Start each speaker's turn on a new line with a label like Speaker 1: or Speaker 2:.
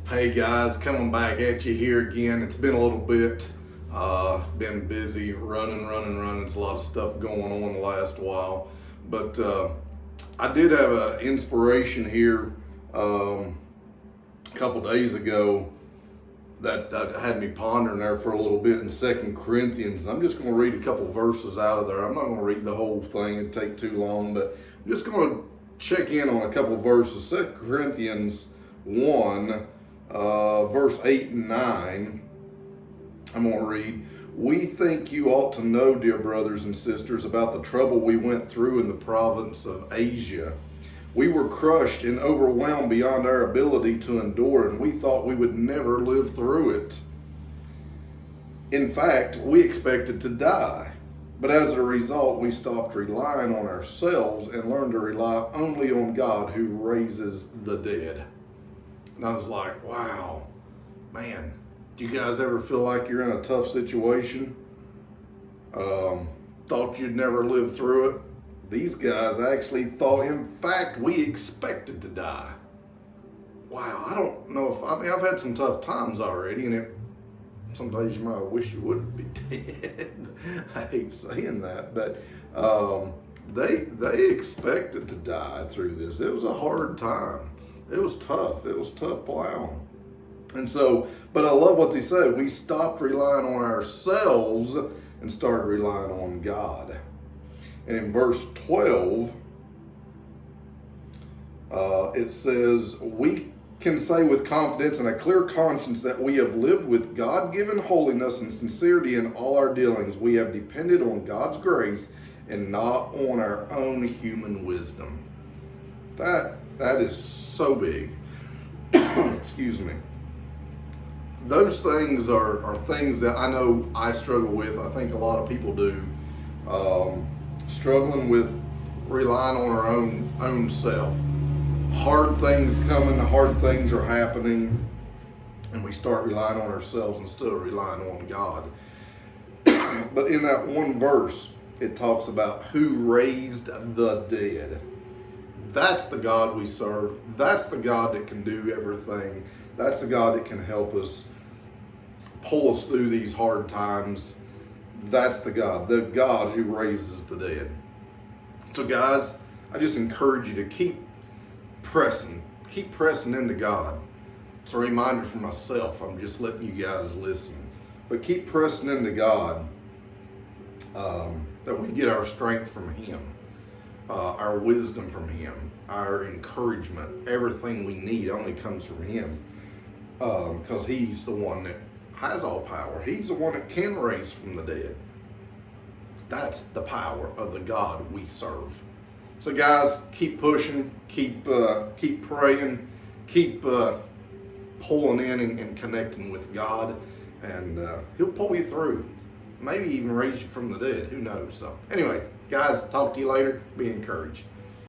Speaker 1: Hey guys, coming back at you here again. It's been a little bit, been busy running. There's a lot of stuff going on the last while, but I did have an inspiration here a couple days ago that had me pondering there for a little bit in 2 Corinthians. I'm just going to read a couple verses out of there. I'm not going to read the whole thing, it'd take too long, but I'm just going to check in on a couple verses. 2 Corinthians 1, verse 8 and 9. I'm going to read. We think you ought to know, dear brothers and sisters, about the trouble we went through in the province of Asia. We were crushed and overwhelmed beyond our ability to endure, and we thought we would never live through it. In fact, we expected to die. But as a result, we stopped relying on ourselves and learned to rely only on God who raises the dead. And I was like, wow, man, do you guys ever feel like you're in a tough situation? Thought you'd never live through it? These guys actually thought, in fact, we expected to die. Wow, I don't know I've had some tough times already, and some days you might wish you wouldn't be dead. I hate saying that, but they expected to die through this. It was a hard time. It was tough. It was tough plowing. And so, but I love what they said. We stopped relying on ourselves and started relying on God. And in verse 12, it says, we can say with confidence and a clear conscience that we have lived with God-given holiness and sincerity in all our dealings. We have depended on God's grace and not on our own human wisdom. That is so big. Excuse me. Those things are things that I know I struggle with. I think a lot of people do. Struggling with relying on our own self. Hard things coming, hard things are happening, and we start relying on ourselves instead of relying on God. But in that one verse, it talks about who raised the dead. That's the God we serve. That's the God that can do everything. That's the God that can help us, pull us through these hard times. That's the God who raises the dead. So guys, I just encourage you to keep pressing into God. It's a reminder for myself. I'm just letting you guys listen. But keep pressing into God, that we get our strength from Him, our wisdom from Him, our encouragement. Everything we need only comes from Him, because He's the one that has all power. He's the one that can raise from the dead. That's the power of the God we serve. So guys, keep pushing, keep praying, keep pulling in and connecting with God, and He'll pull you through. Maybe even raise you from the dead. Who knows? So anyways, guys, talk to you later. Be encouraged.